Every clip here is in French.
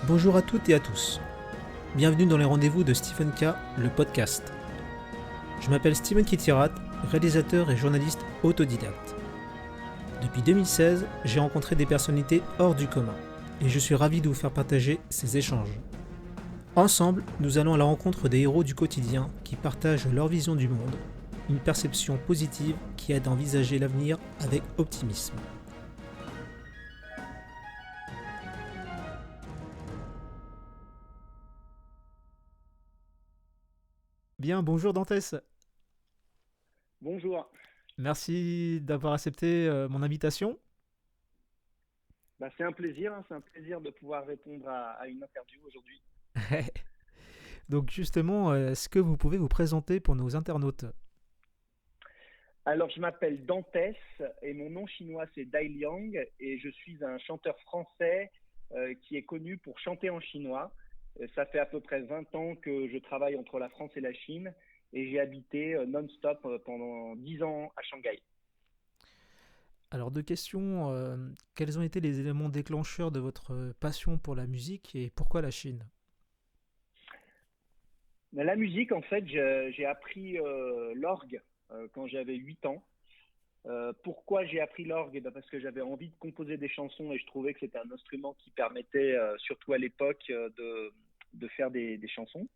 Bonjour à toutes et à tous. Bienvenue dans les rendez-vous de Stephen K, le podcast. Je m'appelle Steven Kitirat, réalisateur et journaliste autodidacte. Depuis 2016, j'ai rencontré des personnalités hors du commun et je suis ravi de vous faire partager ces échanges. Ensemble, nous allons à la rencontre des héros du quotidien qui partagent leur vision du monde, une perception positive qui aide à envisager l'avenir avec optimisme. Bien, bonjour Dantès. Bonjour. Merci d'avoir accepté mon invitation. C'est un plaisir, hein, c'est un plaisir de pouvoir répondre à une interview aujourd'hui. Donc justement, est-ce que vous pouvez vous présenter pour nos internautes? Alors, je m'appelle Dantès et mon nom chinois c'est Dai Liang et je suis un chanteur français qui est connu pour chanter en chinois. Ça fait à peu près 20 ans que je travaille entre la France et la Chine et j'ai habité non-stop pendant 10 ans à Shanghai. Alors deux questions. Quels ont été les éléments déclencheurs de votre passion pour la musique et pourquoi la Chine? Mais la musique, en fait, j'ai appris l'orgue quand j'avais 8 ans. Pourquoi j'ai appris l'orgue? Parce que j'avais envie de composer des chansons et je trouvais que c'était un instrument qui permettait, surtout à l'époque, de faire des chansons.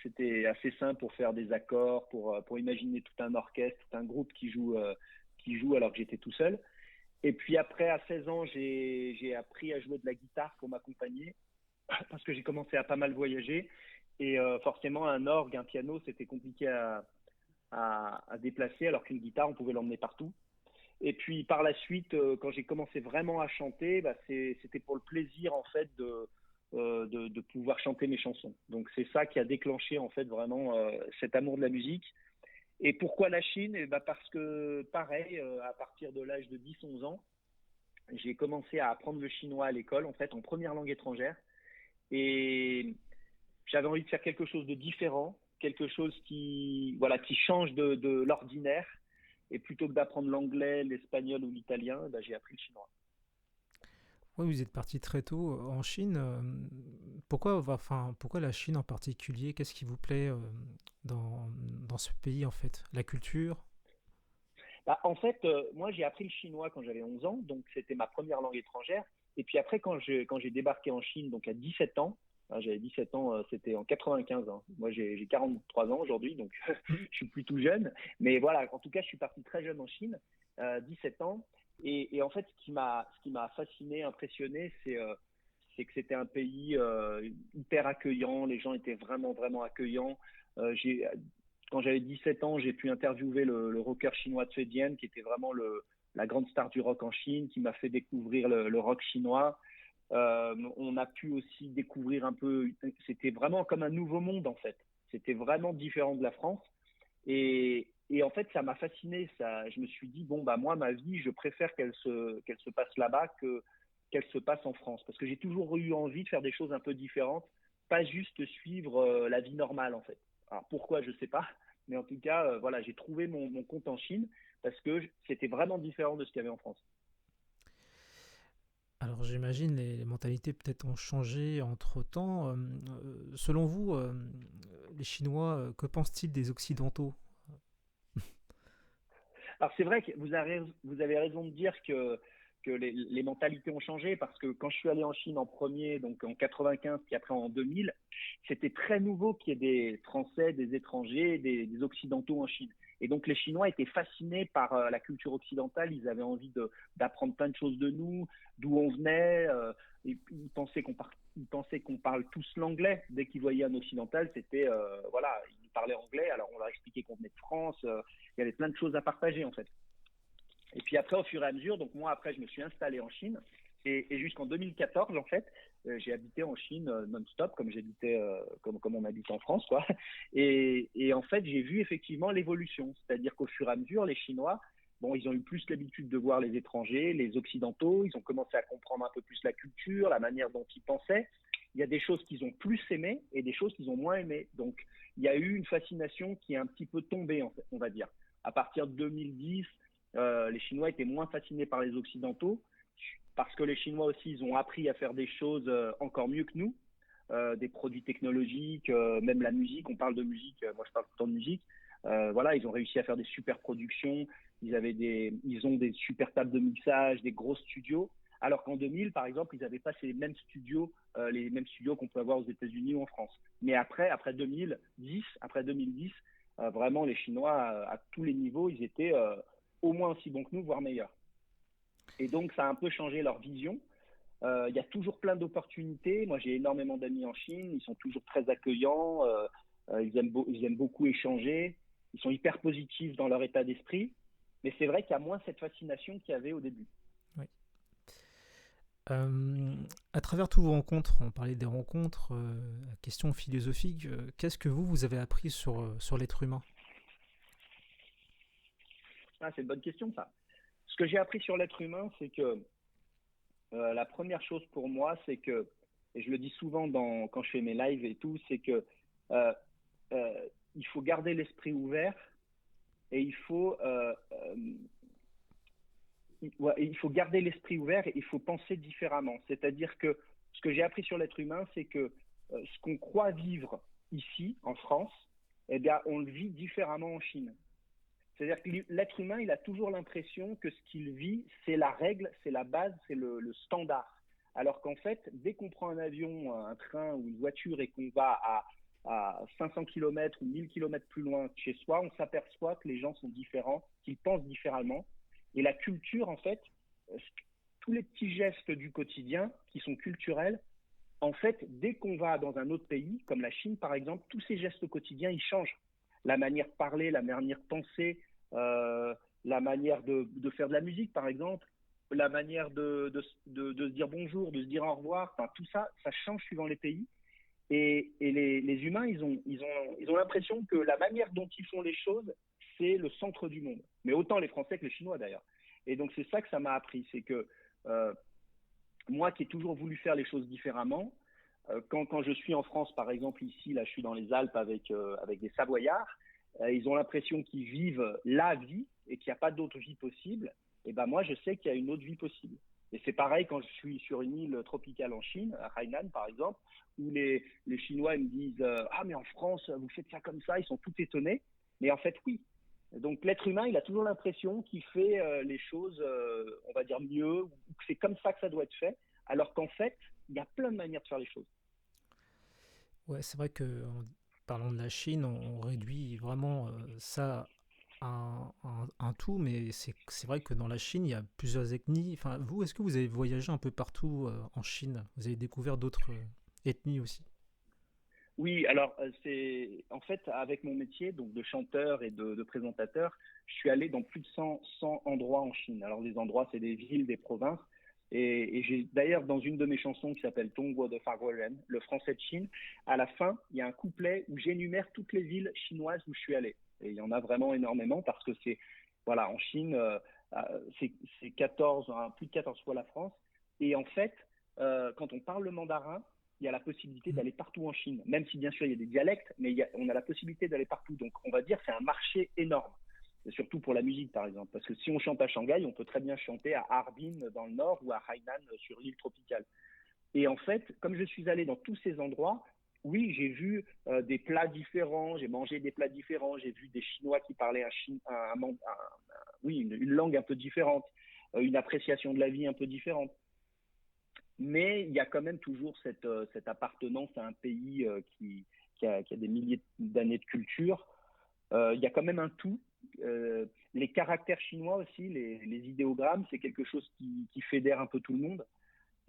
C'était assez simple pour faire des accords, pour imaginer tout un orchestre, tout un groupe qui joue alors que j'étais tout seul. Et puis après, à 16 ans, j'ai appris à jouer de la guitare pour m'accompagner parce que j'ai commencé à pas mal voyager. Et forcément, un orgue, un piano, c'était compliqué à déplacer alors qu'une guitare, on pouvait l'emmener partout. Et puis par la suite, quand j'ai commencé vraiment à chanter, c'était pour le plaisir en fait de pouvoir chanter mes chansons. Donc c'est ça qui a déclenché en fait vraiment cet amour de la musique. Et pourquoi la Chine? Parce que pareil, à partir de l'âge de 10-11 ans, j'ai commencé à apprendre le chinois à l'école en fait en première langue étrangère. Et j'avais envie de faire quelque chose de différent, quelque chose qui change de l'ordinaire. Et plutôt que d'apprendre l'anglais, l'espagnol ou l'italien, j'ai appris le chinois. Oui, vous êtes parti très tôt en Chine. Pourquoi la Chine en particulier? Qu'est-ce qui vous plaît dans ce pays en fait? La culture? En fait, moi, j'ai appris le chinois quand j'avais 11 ans, donc c'était ma première langue étrangère. Et puis après, quand j'ai débarqué en Chine, donc à 17 ans, hein, j'avais 17 ans, c'était en 95. Hein. Moi, j'ai 43 ans aujourd'hui, donc je suis plus tout jeune. Mais voilà, en tout cas, je suis parti très jeune en Chine, 17 ans. Et en fait, ce qui m'a fasciné, impressionné, c'est que c'était un pays hyper accueillant. Les gens étaient vraiment, vraiment accueillants. J'ai Quand j'avais 17 ans, j'ai pu interviewer le rocker chinois Tse Dian, qui était vraiment la grande star du rock en Chine, qui m'a fait découvrir le rock chinois. On a pu aussi découvrir un peu, c'était vraiment comme un nouveau monde en fait. C'était vraiment différent de la France. Et en fait, ça m'a fasciné. Je me suis dit, bon, moi, ma vie, je préfère qu'elle se passe là-bas qu'elle se passe en France. Parce que j'ai toujours eu envie de faire des choses un peu différentes, pas juste suivre la vie normale en fait. Alors pourquoi, je ne sais pas. Mais en tout cas, voilà, j'ai trouvé mon compte en Chine parce que c'était vraiment différent de ce qu'il y avait en France. Alors j'imagine les mentalités peut-être ont changé entre-temps. Selon vous, les Chinois, que pensent-ils des Occidentaux? Alors c'est vrai que vous avez raison de dire que les mentalités ont changé parce que quand je suis allé en Chine en premier, donc en 95, puis après en 2000, c'était très nouveau qu'il y ait des Français, des étrangers, des Occidentaux en Chine. Et donc les Chinois étaient fascinés par la culture occidentale, ils avaient envie d'apprendre plein de choses de nous, d'où on venait, et ils pensaient qu'on parle tous l'anglais. Dès qu'ils voyaient un occidental, c'était, voilà, ils parlaient anglais, alors on leur expliquait qu'on venait de France, il y avait plein de choses à partager en fait. Et puis après, au fur et à mesure, donc moi après, je me suis installé en Chine. Et jusqu'en 2014, en fait, j'ai habité en Chine non-stop, comme j'habitais, comme on habite en France, quoi. Et en fait, j'ai vu effectivement l'évolution. C'est-à-dire qu'au fur et à mesure, les Chinois, bon, ils ont eu plus l'habitude de voir les étrangers, les Occidentaux. Ils ont commencé à comprendre un peu plus la culture, la manière dont ils pensaient. Il y a des choses qu'ils ont plus aimées et des choses qu'ils ont moins aimées. Donc, il y a eu une fascination qui est un petit peu tombée, en fait, on va dire. À partir de 2010, les Chinois étaient moins fascinés par les Occidentaux parce que les Chinois aussi, ils ont appris à faire des choses encore mieux que nous. des produits technologiques, même la musique. On parle de musique, moi je parle tout le temps de musique. Voilà, ils ont réussi à faire des super productions. Ils ont des super tables de mixage, des gros studios. Alors qu'en 2000, par exemple, ils n'avaient pas les mêmes studios qu'on peut avoir aux États-Unis ou en France. Mais après 2010, vraiment les Chinois à tous les niveaux, ils étaient au moins aussi bons que nous, voire meilleurs. Et donc ça a un peu changé leur vision. Il y a toujours plein d'opportunités. Moi, j'ai énormément d'amis en Chine. Ils sont toujours très accueillants. Ils aiment beaucoup échanger. Ils sont hyper positifs dans leur état d'esprit. Mais c'est vrai qu'il y a moins cette fascination qu'il y avait au début. Oui. À travers toutes vos rencontres, on parlait des rencontres, question philosophique, qu'est-ce que vous avez appris sur l'être humain? Ah, c'est une bonne question, ça. Ce que j'ai appris sur l'être humain, c'est que la première chose pour moi, c'est que, et je le dis souvent quand je fais mes lives et tout, c'est que euh, il faut garder l'esprit ouvert et il faut garder l'esprit ouvert et il faut penser différemment. C'est-à-dire que ce que j'ai appris sur l'être humain, c'est que ce qu'on croit vivre ici, en France, eh bien, on le vit différemment en Chine. C'est-à-dire que l'être humain, il a toujours l'impression que ce qu'il vit, c'est la règle, c'est la base, c'est le standard. Alors qu'en fait, dès qu'on prend un avion, un train ou une voiture et qu'on va à 500 km ou 1000 km plus loin de chez soi, on s'aperçoit que les gens sont différents, qu'ils pensent différemment. Et la culture, en fait, tous les petits gestes du quotidien qui sont culturels, en fait, dès qu'on va dans un autre pays, comme la Chine par exemple, tous ces gestes quotidiens, ils changent. La manière de parler, la manière de penser, la manière de faire de la musique par exemple, la manière de se dire bonjour, de se dire au revoir, enfin, tout ça, ça change suivant les pays. Et les humains, ils ont l'impression que la manière dont ils font les choses, c'est le centre du monde. Mais autant les Français que les Chinois d'ailleurs. Et donc c'est ça que ça m'a appris, c'est que moi qui ai toujours voulu faire les choses différemment, quand je suis en France, par exemple ici, là je suis dans les Alpes avec des Savoyards, ils ont l'impression qu'ils vivent la vie et qu'il n'y a pas d'autre vie possible. Et ben moi je sais qu'il y a une autre vie possible. Et c'est pareil quand je suis sur une île tropicale en Chine, à Hainan par exemple, où les Chinois ils me disent ah mais en France vous faites ça comme ça, ils sont tout étonnés. Mais en fait oui. Donc l'être humain il a toujours l'impression qu'il fait les choses on va dire mieux, ou que c'est comme ça que ça doit être fait, alors qu'en fait il y a plein de manières de faire les choses. Ouais, c'est vrai que en parlant de la Chine, on réduit vraiment ça à un tout, mais c'est vrai que dans la Chine, il y a plusieurs ethnies. Enfin, vous, est-ce que vous avez voyagé un peu partout en Chine? Vous avez découvert d'autres ethnies aussi? Oui, alors c'est en fait avec mon métier donc de chanteur et de présentateur, je suis allé dans plus de 100 endroits en Chine. Alors les endroits, c'est des villes, des provinces. Et j'ai d'ailleurs dans une de mes chansons qui s'appelle Tongguo de Faguoren, le français de Chine, à la fin, il y a un couplet où j'énumère toutes les villes chinoises où je suis allé. Et il y en a vraiment énormément parce que c'est voilà, en Chine, c'est 14, hein, plus de 14 fois la France. Et en fait, quand on parle le mandarin, il y a la possibilité Mm. d'aller partout en Chine, même si bien sûr il y a des dialectes, mais on a la possibilité d'aller partout. Donc on va dire que c'est un marché énorme, et surtout pour la musique par exemple, parce que si on chante à Shanghai, on peut très bien chanter à Harbin dans le nord ou à Hainan sur l'île tropicale. Et en fait, comme je suis allé dans tous ces endroits, oui, j'ai vu des plats différents, j'ai mangé des plats différents, j'ai vu des Chinois qui parlaient oui, une langue un peu différente, une appréciation de la vie un peu différente. Mais il y a quand même toujours cette appartenance à un pays qui a des milliers d'années de culture. Il y a quand même un tout. Les caractères chinois aussi, les idéogrammes, c'est quelque chose qui fédère un peu tout le monde.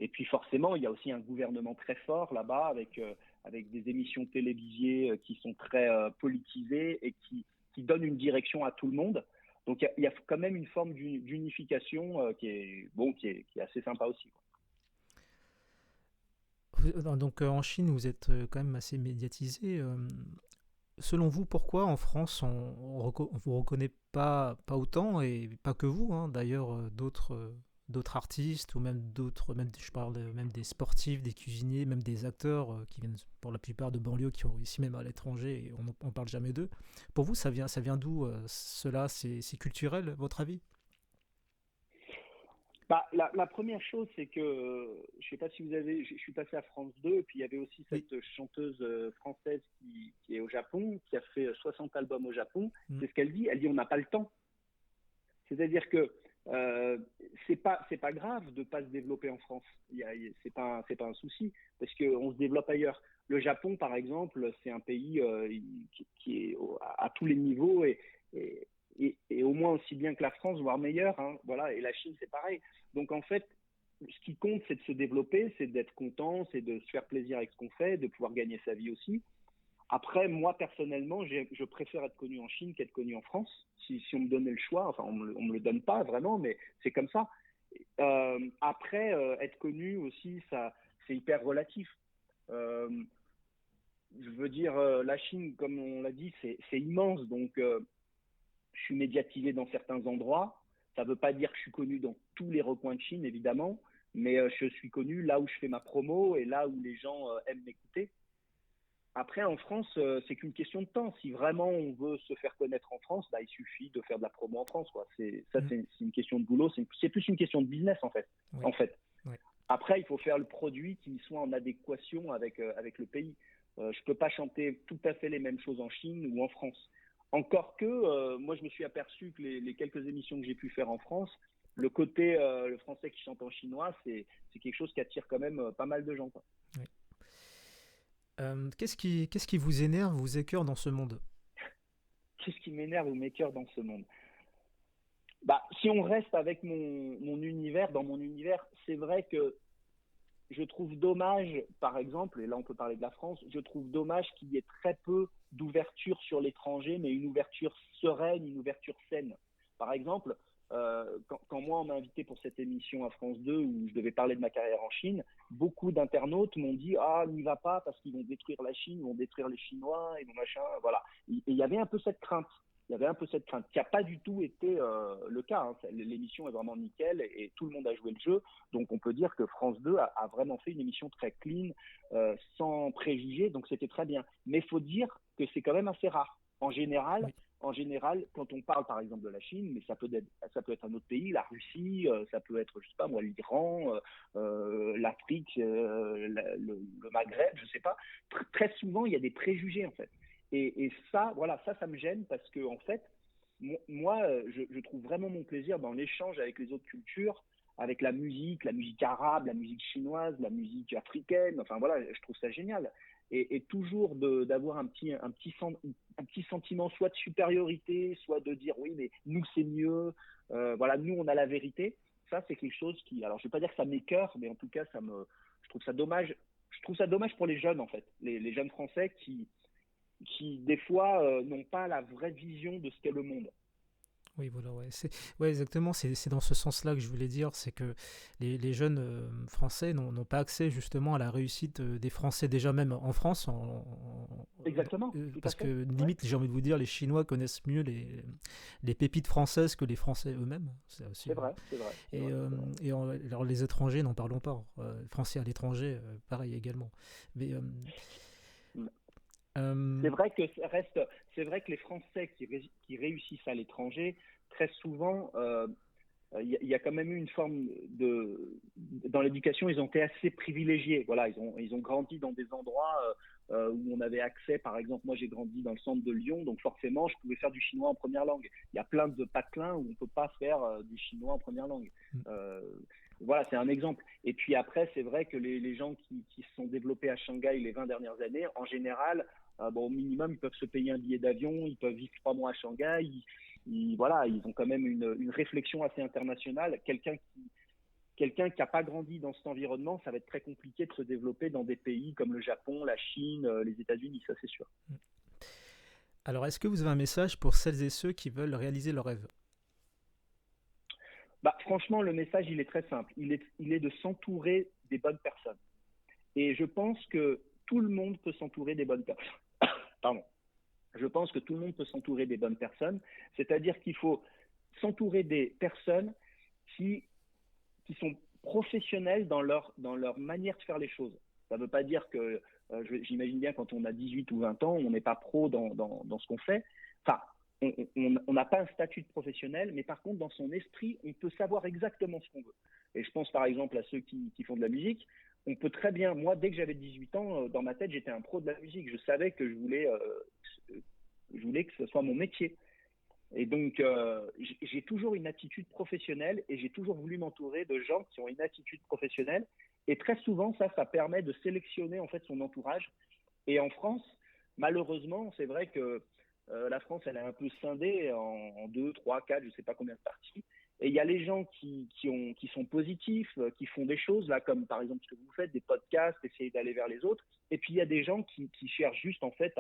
Et puis forcément, il y a aussi un gouvernement très fort là-bas avec des émissions télévisées qui sont très politisées et qui donnent une direction à tout le monde. Donc il y a quand même une forme d'unification qui est assez sympa aussi, quoi. Donc en Chine, vous êtes quand même assez médiatisé. Selon vous, pourquoi en France on vous reconnaît pas autant, et pas que vous, hein, d'ailleurs d'autres artistes, ou même d'autres, même je parle même des sportifs, des cuisiniers, même des acteurs qui viennent pour la plupart de banlieues, qui ont réussi même à l'étranger, et on parle jamais d'eux. Pour vous, ça vient d'où cela? C'est culturel, votre avis? Bah, la première chose, c'est que, je sais pas si vous avez, je suis passé à France 2, et puis il y avait aussi Oui. cette chanteuse française qui est au Japon, qui a fait 60 albums au Japon. Mm. C'est ce qu'elle dit. Elle dit on n'a pas le temps. C'est-à-dire que euh, c'est pas grave de pas se développer en France. C'est pas un souci parce qu'on se développe ailleurs. Le Japon, par exemple, c'est un pays qui est à tous les niveaux et, et au moins aussi bien que la France, voire meilleur. Hein, voilà. Et la Chine, c'est pareil. Donc en fait, ce qui compte, c'est de se développer, c'est d'être content, c'est de se faire plaisir avec ce qu'on fait, de pouvoir gagner sa vie aussi. Après, moi, personnellement, je préfère être connu en Chine qu'être connu en France. Si on me donnait le choix, enfin, on me le donne pas vraiment, mais c'est comme ça. Après, être connu aussi, ça, c'est hyper relatif. Euh, je veux dire, la Chine, comme on l'a dit, c'est immense. Donc, je suis médiatisé dans certains endroits. Ça ne veut pas dire que je suis connu dans tous les recoins de Chine, évidemment, mais je suis connu là où je fais ma promo et là où les gens aiment m'écouter. Après, en France, c'est qu'une question de temps. Si vraiment on veut se faire connaître en France, bah, il suffit de faire de la promo en France, quoi. Mm. C'est une question de boulot. C'est plus une question de business, en fait. Oui. En fait. Oui. Après, il faut faire le produit qui soit en adéquation avec le pays. Je peux pas chanter tout à fait les mêmes choses en Chine ou en France. Encore que, moi, je me suis aperçu que les quelques émissions que j'ai pu faire en France, le côté le français qui chante en chinois, c'est quelque chose qui attire quand même pas mal de gens, quoi. Oui. Qu'est-ce qui vous énerve, vous écœure dans ce monde? Qu'est-ce qui m'énerve ou m'écoeure dans ce monde? Bah, si on reste avec mon univers, dans mon univers, c'est vrai que je trouve dommage, par exemple, et là on peut parler de la France, je trouve dommage qu'il y ait très peu d'ouverture sur l'étranger, mais une ouverture sereine, une ouverture saine. Par exemple, quand moi on m'a invité pour cette émission à France 2 où je devais parler de ma carrière en Chine, beaucoup d'internautes m'ont dit ah n'y va pas parce qu'ils vont détruire la Chine, ils vont détruire les Chinois et machin, voilà. Et il y avait un peu cette crainte. Il y avait un peu cette crainte qui n'a pas du tout été le cas. Hein. L'émission est vraiment nickel et tout le monde a joué le jeu. Donc on peut dire que France 2 a vraiment fait une émission très clean, sans préjugés, donc c'était très bien. Mais il faut dire que c'est quand même assez rare. Oui. En général, quand on parle par exemple de la Chine, mais ça peut être un autre pays, la Russie, ça peut être, je sais pas moi, l'Iran, l'Afrique, le Maghreb, je sais pas. Très souvent, il y a des préjugés en fait. Et ça, voilà, ça me gêne parce que en fait, moi, je trouve vraiment mon plaisir dans l'échange avec les autres cultures, avec la musique arabe, la musique chinoise, la musique africaine. Enfin voilà, je trouve ça génial. Et toujours d'avoir un petit sentiment soit de supériorité, soit de dire oui, mais nous c'est mieux. Voilà, nous on a la vérité. Ça c'est quelque chose qui, alors je vais pas dire que ça m'écoeure, mais en tout cas je trouve ça dommage. Je trouve ça dommage pour les jeunes en fait, les jeunes Français qui des fois n'ont pas la vraie vision de ce qu'est le monde. Oui, voilà, ouais. Ouais, exactement, c'est dans ce sens-là que je voulais dire, c'est que les jeunes Français n'ont pas accès justement à la réussite des Français déjà même en France, Exactement, tout à parce fait. que Ouais, limite, j'ai envie de vous dire, les Chinois connaissent mieux les pépites françaises que les Français eux-mêmes. C'est aussi, c'est vrai, c'est vrai, c'est vrai, c'est vrai. alors les étrangers, n'en parlons pas. Français à l'étranger, pareil également. Mais C'est euh, vrai que c'est vrai que les Français qui réussissent à l'étranger, très souvent, il y a quand même eu une forme dans l'éducation, ils ont été assez privilégiés. Voilà, ils ont grandi dans des endroits où on avait accès. Par exemple, moi, j'ai grandi dans le centre de Lyon, donc forcément, je pouvais faire du chinois en première langue. Il y a plein de patelins où on peut pas faire du chinois en première langue. Euh, voilà, c'est un exemple. Et puis après, c'est vrai que les gens qui se sont développés à Shanghai les 20 dernières années, en général, bon, au minimum, ils peuvent se payer un billet d'avion, ils peuvent vivre 3 mois à Shanghai, voilà, ils ont quand même une réflexion assez internationale. Quelqu'un qui n'a pas grandi dans cet environnement, ça va être très compliqué de se développer dans des pays comme le Japon, la Chine, les États-Unis, ça c'est sûr. alors, est-ce que vous avez un message pour celles et ceux qui veulent réaliser leurs rêves? Bah, franchement, le message, il est très simple. Il est de s'entourer des bonnes personnes. Et je pense que tout le monde peut s'entourer des bonnes personnes. Pardon. Je pense que tout le monde peut s'entourer des bonnes personnes. C'est-à-dire qu'il faut s'entourer des personnes qui qui sont professionnels dans leur manière de faire les choses. Ça ne veut pas dire que, j'imagine bien, quand on a 18 ou 20 ans, on n'est pas pro dans ce qu'on fait. Enfin, on n'a pas un statut de professionnel, mais par contre, dans son esprit, on peut savoir exactement ce qu'on veut. Et je pense par exemple à ceux qui font de la musique. On peut très bien, moi, dès que j'avais 18 ans, dans ma tête, j'étais un pro de la musique. Je savais que je voulais que ce soit mon métier. Et donc, j'ai toujours une attitude professionnelle et j'ai toujours voulu m'entourer de gens qui ont une attitude professionnelle. Et très souvent, ça permet de sélectionner en fait son entourage. Et en France, malheureusement, c'est vrai que la France, elle est un peu scindée en deux, trois, quatre, je ne sais pas combien de parties. Et il y a les gens qui sont positifs, qui font des choses, là, comme par exemple ce que vous faites, des podcasts, essayer d'aller vers les autres. Et puis il y a des gens qui cherchent juste en fait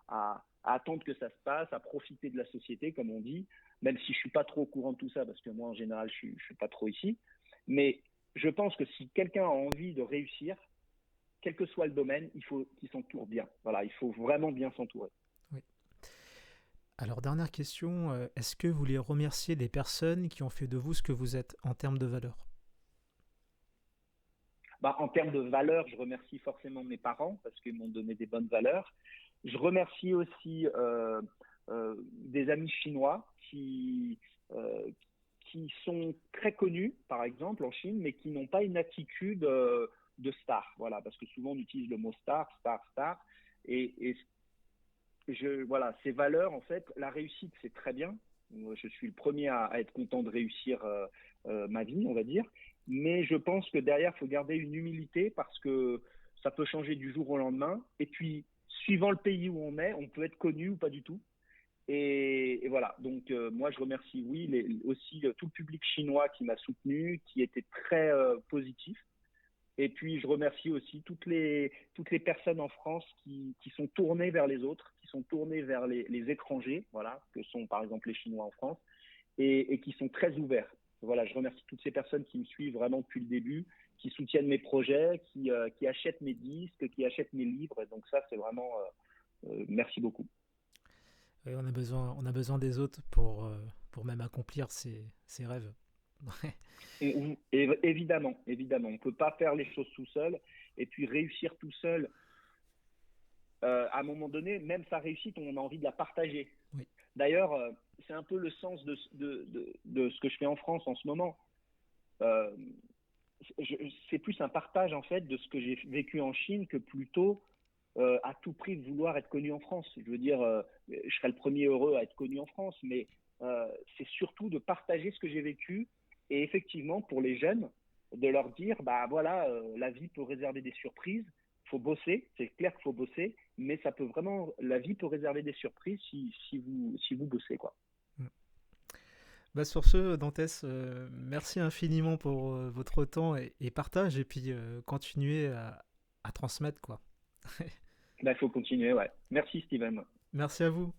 à attendre que ça se passe, à profiter de la société, comme on dit, même si je ne suis pas trop au courant de tout ça, parce que moi, en général, je ne suis pas trop ici. Mais je pense que si quelqu'un a envie de réussir, quel que soit le domaine, il faut qu'il s'entoure bien. Voilà, il faut vraiment bien s'entourer. Oui. Alors, dernière question, est-ce que vous voulez remercier les personnes qui ont fait de vous ce que vous êtes en termes de valeurs? En termes de valeurs, je remercie forcément mes parents parce qu'ils m'ont donné des bonnes valeurs. Je remercie aussi des amis chinois qui sont très connus, par exemple, en Chine, mais qui n'ont pas une attitude de star. Voilà, parce que souvent on utilise le mot star, star, star. Et voilà, ces valeurs, en fait, la réussite, c'est très bien. Je suis le premier à être content de réussir ma vie, on va dire. Mais je pense que derrière, il faut garder une humilité parce que ça peut changer du jour au lendemain. Et puis, suivant le pays où on est, on peut être connu ou pas du tout. Et voilà, donc moi je remercie, oui, aussi tout le public chinois qui m'a soutenu, qui était très positif. Et puis, je remercie aussi toutes les personnes en France qui sont tournées vers les autres, qui sont tournées vers les étrangers, voilà, que sont par exemple les Chinois en France, et qui sont très ouverts. Voilà, je remercie toutes ces personnes qui me suivent vraiment depuis le début, qui soutiennent mes projets, qui achètent mes disques, qui achètent mes livres. Et donc ça, c'est vraiment merci beaucoup. Oui, on a besoin des autres pour même accomplir ses rêves. Évidemment, évidemment, on ne peut pas faire les choses tout seul et puis réussir tout seul. À un moment donné, même sa réussite, on a envie de la partager. Oui. D'ailleurs, c'est un peu le sens de ce que je fais en France en ce moment. Euh, c'est plus un partage en fait de ce que j'ai vécu en Chine que plutôt à tout prix de vouloir être connu en France. Je veux dire, je serais le premier heureux à être connu en France, mais c'est surtout de partager ce que j'ai vécu et effectivement pour les jeunes de leur dire, bah voilà, la vie peut réserver des surprises. Il faut bosser, c'est clair qu'il faut bosser, mais ça peut vraiment, la vie peut réserver des surprises si vous bossez, quoi. Bah sur ce, Dantès, merci infiniment pour votre temps et partage, et puis continuez à transmettre, quoi. Il faut continuer, ouais. Merci, Steven. Merci à vous.